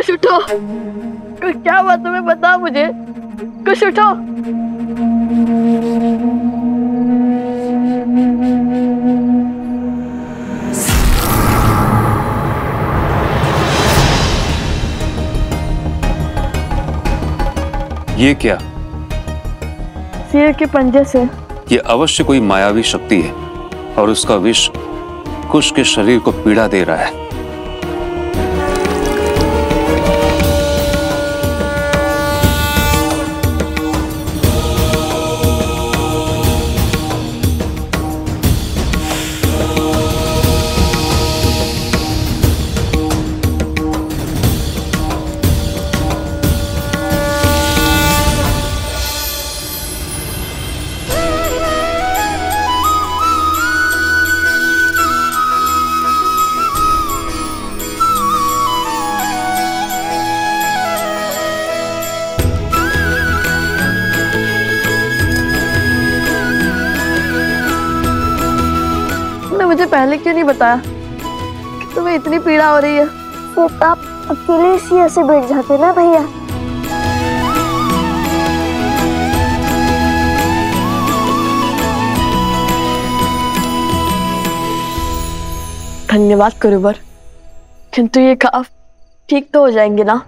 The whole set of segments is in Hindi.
कुछ उठो, कुछ क्या हुआ तुम्हें बताओ मुझे, कुछ उठो। ये क्या? शेर के पंजे से। ये अवश्य कोई मायावी शक्ति है और उसका विष कुश के शरीर को पीड़ा दे रहा है। मुझे पहले क्यों नहीं बताया कि तुम्हें इतनी पीड़ा हो रही है? तो आप अकेले इसी ऐसे बैठ जाते ना भैया। धन्यवाद गुरुवर, किंतु ये घाव ठीक तो हो जाएंगे ना?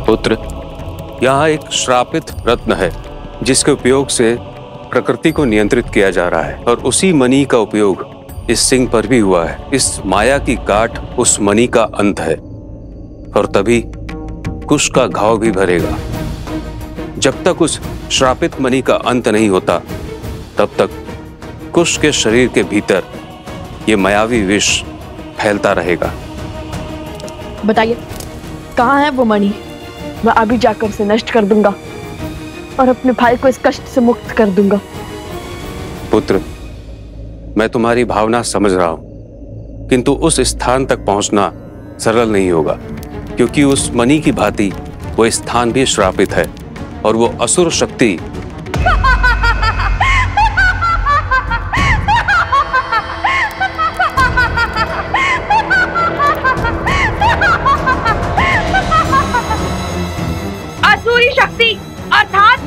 पुत्र, यहाँ एक श्रापित रत्न है जिसके उपयोग से प्रकृति को नियंत्रित किया जा रहा है और उसी मणि का उपयोग इस सिंह पर भी हुआ है। इस माया की काट उस मणि का अंत है और तभी कुश का घाव भी भरेगा। जब तक उस श्रापित मणि का अंत नहीं होता तब तक कुश के शरीर के भीतर ये मायावी विष फैलता रहेगा। बताइए कहाँ है वो मणि? मैं अभी जाकर उसे नष्ट कर दूंगा और अपने भाई को इस कष्ट से मुक्त कर दूंगा। पुत्र, मैं तुम्हारी भावना समझ रहा हूं, किंतु उस स्थान तक पहुंचना सरल नहीं होगा, क्योंकि उस मणि की भांति वो स्थान भी श्रापित है और वो असुर शक्ति अर्थात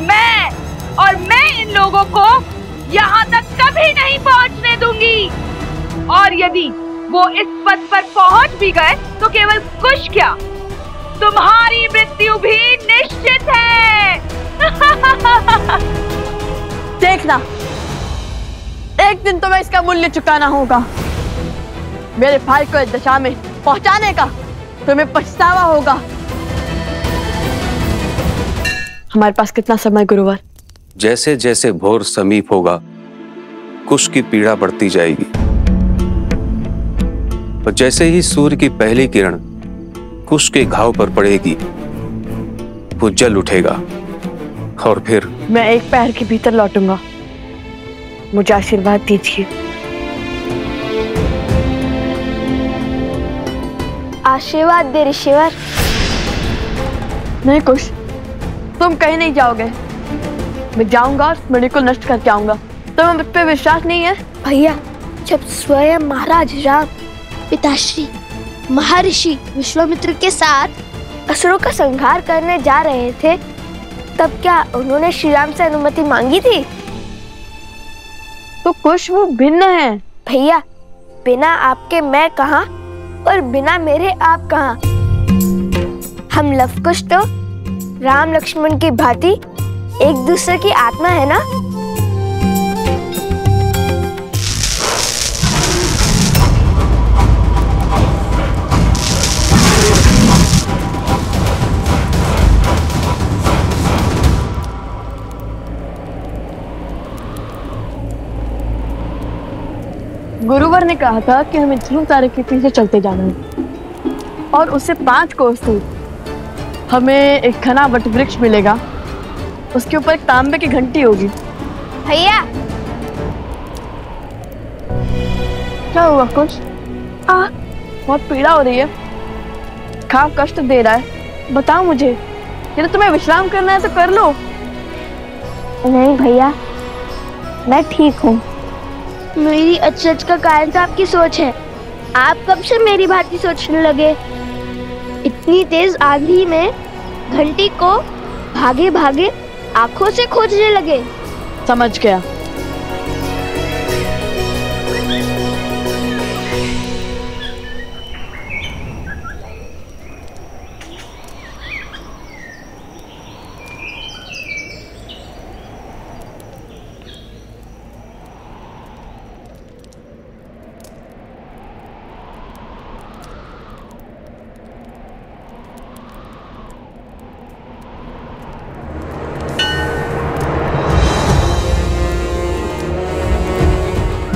मैं इन लोगों को यहाँ तक कभी नहीं पहुँचने दूंगी। और यदि वो इस पद पर पहुँच भी गए तो केवल कुश क्या, तुम्हारी मृत्यु भी निश्चित है। देखना, एक दिन तुम्हें इसका मूल्य चुकाना होगा। मेरे भाई को इस दशा में पहुंचाने का तुम्हें पछतावा होगा। हमारे पास कितना समय गुरुवर? जैसे जैसे भोर समीप होगा कुश की पीड़ा बढ़ती जाएगी और जैसे ही सूर्य की पहली किरण कुश के घाव पर पड़ेगी वो जल उठेगा और फिर मैं एक पैर के भीतर लौटूंगा। मुझे आशीर्वाद दीजिए। आशीर्वाद दे ऋषिवर। नहीं कुश, तुम कहीं नहीं जाओगे। मैं जाऊंगा और मणि को नष्ट करके आऊंगा। तुम्हें मुझ पे विश्वास नहीं है? भैया, जब स्वयं महाराज राम पिताश्री महर्षि विश्वामित्र के साथ असुरों का संहार करने जा रहे थे तब क्या उन्होंने श्री राम से अनुमति मांगी थी? तो कुश वो भिन्न है। भैया, बिना आपके मैं कहाँ और बिना मेरे आप कहाँ। हम लव कुश तो राम लक्ष्मण की भांति एक दूसरे की आत्मा है ना। गुरुवर ने कहा था कि हमें ध्रुव तारे के पीछे चलते जाना है और उससे 5 कोस दूर हमें एक घना वट वृक्ष मिलेगा। उसके ऊपर एक तांबे की घंटी होगी। भैया, क्या हुआ कुछ? बहुत पीड़ा हो रही है, घाव कष्ट दे रहा है, बताओ मुझे। यदि तुम्हें विश्राम करना है तो कर लो। नहीं भैया, मैं ठीक हूँ। मेरी अचरज का कारण तो आपकी सोच है। आप कब से मेरी भांति सोचने लगे? इतनी तेज आंधी में घंटी को भागे भागे आंखों से खोजने लगे। समझ गया।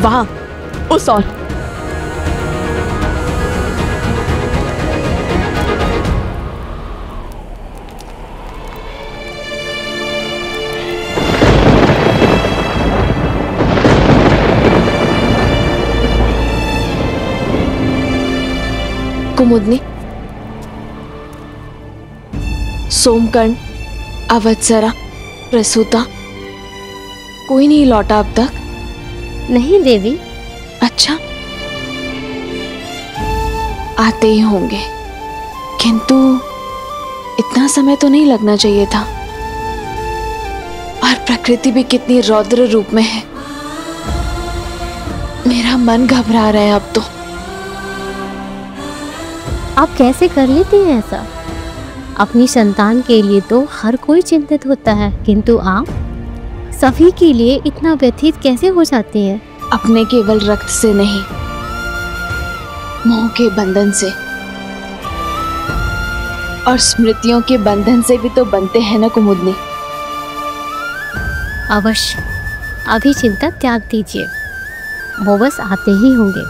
वहां उस ओर। कुमुदनी, सोमकर्ण, अवत्सरा, प्रसूता, कोई नहीं लौटा अब तक? नहीं देवी। अच्छा, आते ही होंगे, किंतु इतना समय तो नहीं लगना चाहिए था। और प्रकृति भी कितनी रौद्र रूप में है। मेरा मन घबरा रहा है अब तो। आप कैसे कर लेती हैं ऐसा? अपनी संतान के लिए तो हर कोई चिंतित होता है, किंतु आप सभी के लिए इतना व्यथित कैसे हो जाती हैं? अपने केवल रक्त से नहीं, मोह के बंधन से और स्मृतियों के बंधन से भी तो बनते हैं ना कुमुदनी। अवश्य, अभी चिंता त्याग दीजिए, वो बस आते ही होंगे।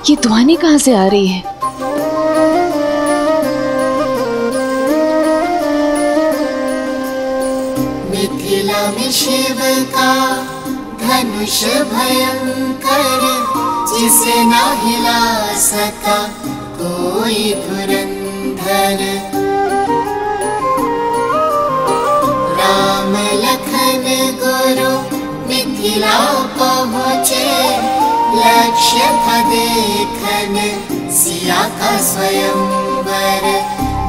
ये ध्वनि कहाँ से आ रही है? मिथिला में शिव का धनुष भयंकर, जिसे ना हिला सका कोई धुरंधर। राम लखन गुरु मिथिला पहुँचे, लक्ष्य था देखन सिया का स्वयंवर।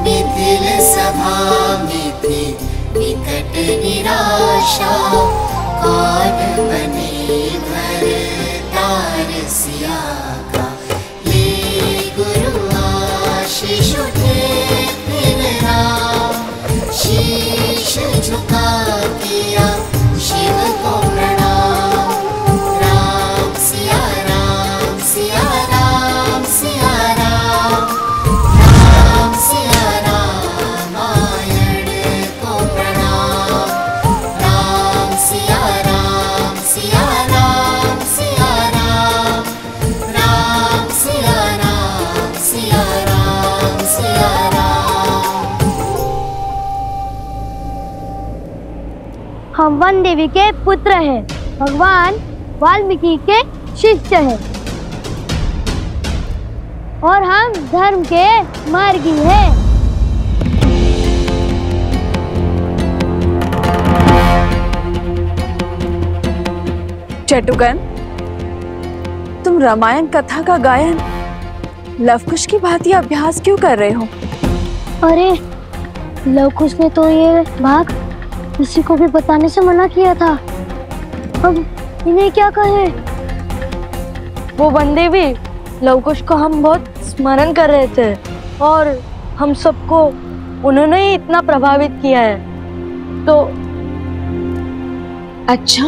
मिथिल सभा में थी विकट निराशा, कौन बने भरतार सिया का। ले गुरु आशीष उठे फिर राम, शीश झुका किया शिव को प्रणाम। राम सिया राम, सिया राम, सिया राम, राम सिया रामायण को प्रणाम। राम सिया राम, सिया राम, सिया राम, राम सिया राम, सिया राम, सिया राम। हम वन देवी के पुत्र हैं, भगवान वाल्मीकि के शिष्य हैं और हम धर्म के मार्गी हैं। चटुकन, तुम रामायण कथा का गायन लवकुश की भांति अभ्यास क्यों कर रहे हो? अरे, लवकुश ने तो ये भाग किसी को भी बताने से मना किया था। अब इन्हें क्या कहें? वो बंदे भी लवकुश को हम बहुत स्मरण कर रहे थे और हम सबको उन्होंने ही इतना प्रभावित किया है। तो अच्छा,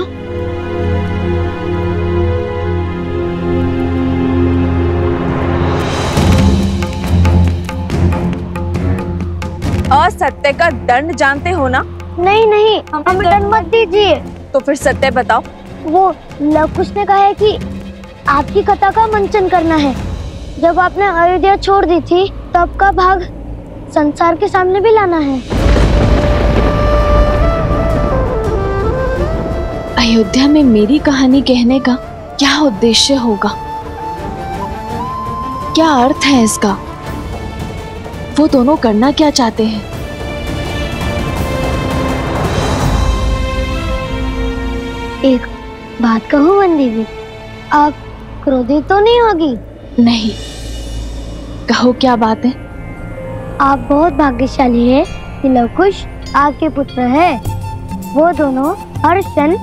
असत्य का दंड जानते हो ना? नहीं नहीं, हमें दंड मत दीजिए। तो फिर सत्य बताओ। वो लवकुश ने कहा है कि आपकी कथा का मंचन करना है। जब आपने अयोध्या छोड़ दी थी तब का भाग संसार के सामने भी लाना है। अयोध्या में मेरी कहानी कहने का क्या उद्देश्य होगा? क्या अर्थ है इसका? वो दोनों करना क्या चाहते हैं? एक बात कहूँ वंदी जी, आप क्रोधित तो नहीं होगी? नहीं, कहो क्या बात है? आप बहुत भाग्यशाली है कि लवकुश आपके पुत्र है। वो दोनों हर क्षण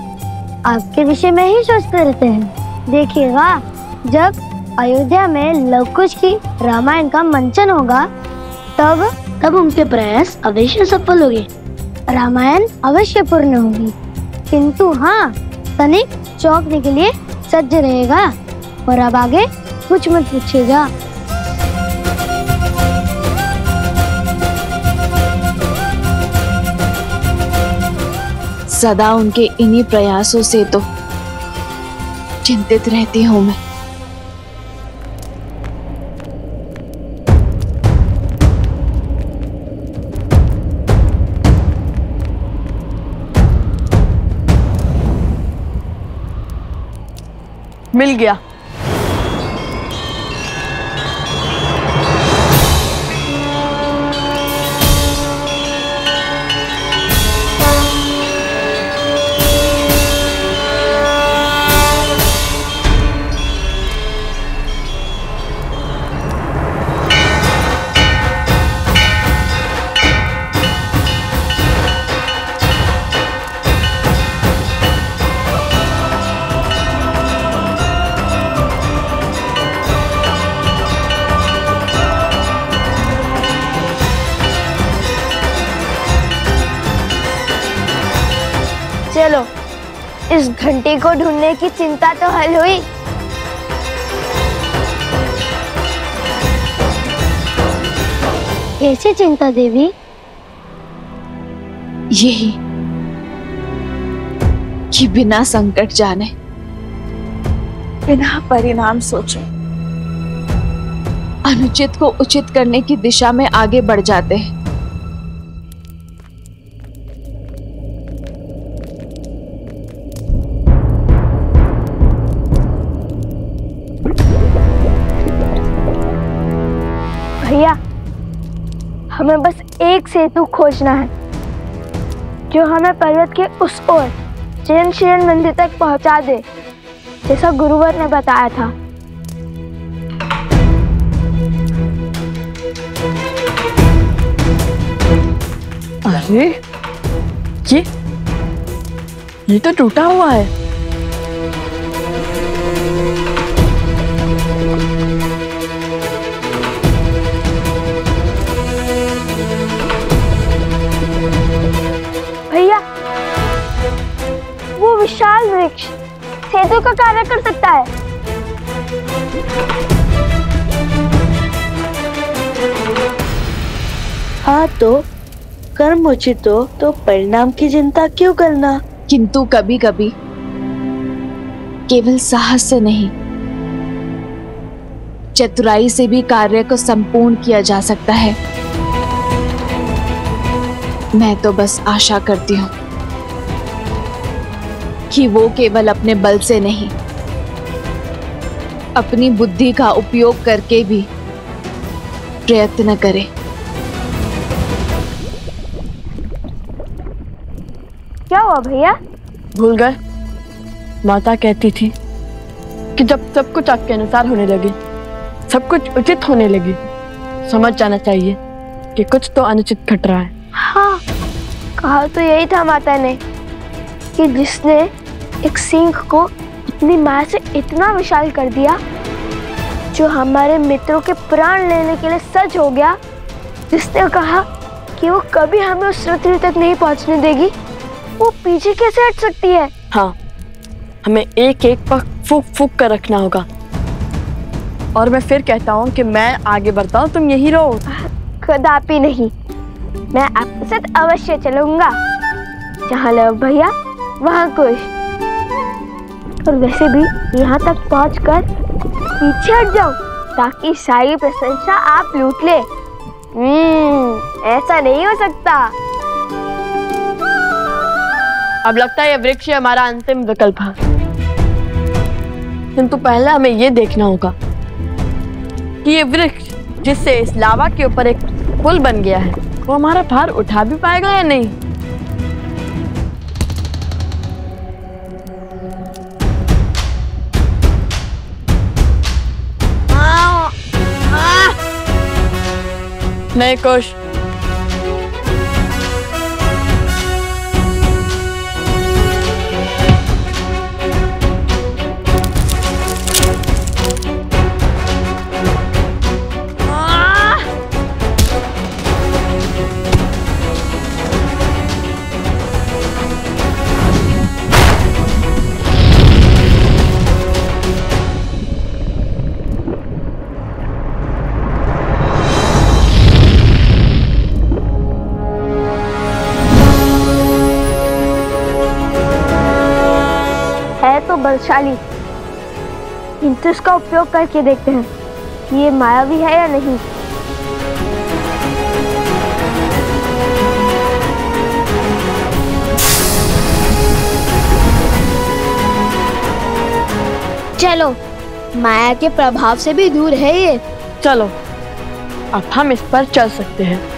आपके विषय में ही सोचते रहते हैं। देखिएगा, जब अयोध्या में लवकुश की रामायण का मंचन होगा तब उनके प्रयास अवश्य सफल होंगे, रामायण अवश्य पूर्ण होगी। किंतु हाँ, तनिक चौंकने के लिए सज्ज रहेगा और अब आगे कुछ मत पूछिएगा। सदा उनके इन्हीं प्रयासों से तो चिंतित रहती हूँ मैं। मिल गया। चलो, इस घंटी को ढूंढने की चिंता तो हल हुई। कैसी चिंता देवी? यही कि बिना संकट जाने, बिना परिणाम सोचे अनुचित को उचित करने की दिशा में आगे बढ़ जाते हैं। भैया, हमें बस एक सेतु खोजना है जो हमें पर्वत के उस ओर जैन शिरण मंदिर तक पहुंचा दे, जैसा गुरुवर ने बताया था। अरे ये तो टूटा हुआ है। भैया, वो विशाल वृक्ष सेतु का कार्य कर सकता है। हाँ, तो कर्म उचित हो तो परिणाम की चिंता क्यों करना? किंतु कभी कभी केवल साहस से नहीं, चतुराई से भी कार्य को संपूर्ण किया जा सकता है। मैं तो बस आशा करती हूँ कि वो केवल अपने बल से नहीं, अपनी बुद्धि का उपयोग करके भी प्रयत्न करे। क्या हुआ भैया? भूल गए? माता कहती थी कि जब सब कुछ आपके अनुसार होने लगे, सब कुछ उचित होने लगे, समझ जाना चाहिए कि कुछ तो अनुचित घट रहा है। हाँ, कहा तो यही था माता ने कि जिसने एक सिंह को अपनी माया से इतना विशाल कर दिया, जो हमारे मित्रों के प्राण लेने के लिए सज्ज हो गया, जिसने कहा कि वो कभी हमें उस पृथ्वी तक नहीं पहुंचने देगी, वो पीछे कैसे हट सकती है? हाँ, हमें एक एक पर फूक फूक कर रखना होगा। और मैं फिर कहता हूँ कि मैं आगे बढ़ता हूँ, तुम यही रहो। कदापि नहीं, मैं आपके साथ अवश्य चलूंगा। जहाँ लव भैया वहाँ कुश। और वैसे भी यहाँ तक पहुँचकर पीछे हट जाऊँ ताकि सारी प्रशंसा आप लूट ले। ऐसा नहीं हो सकता। अब लगता है ये वृक्ष ही हमारा अंतिम विकल्प है, किंतु पहले हमें ये देखना होगा कि ये वृक्ष जिससे इस लावा के ऊपर एक पुल बन गया है वो हमारा भार उठा भी पाएगा या नहीं। नहीं कुश, तो बलशाली, किंतु इसका उपयोग करके देखते हैं कि ये मायावी है या नहीं। चलो, माया के प्रभाव से भी दूर है ये। चलो अब हम इस पर चल सकते हैं।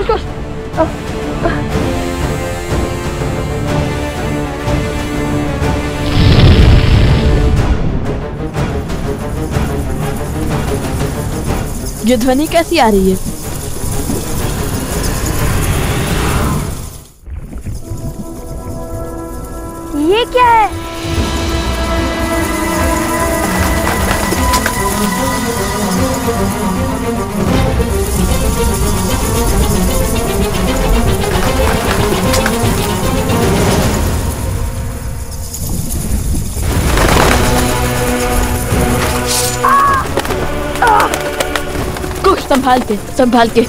कुश। ये ध्वनि कैसी आ रही है? ये क्या है? कुछ संभाल के।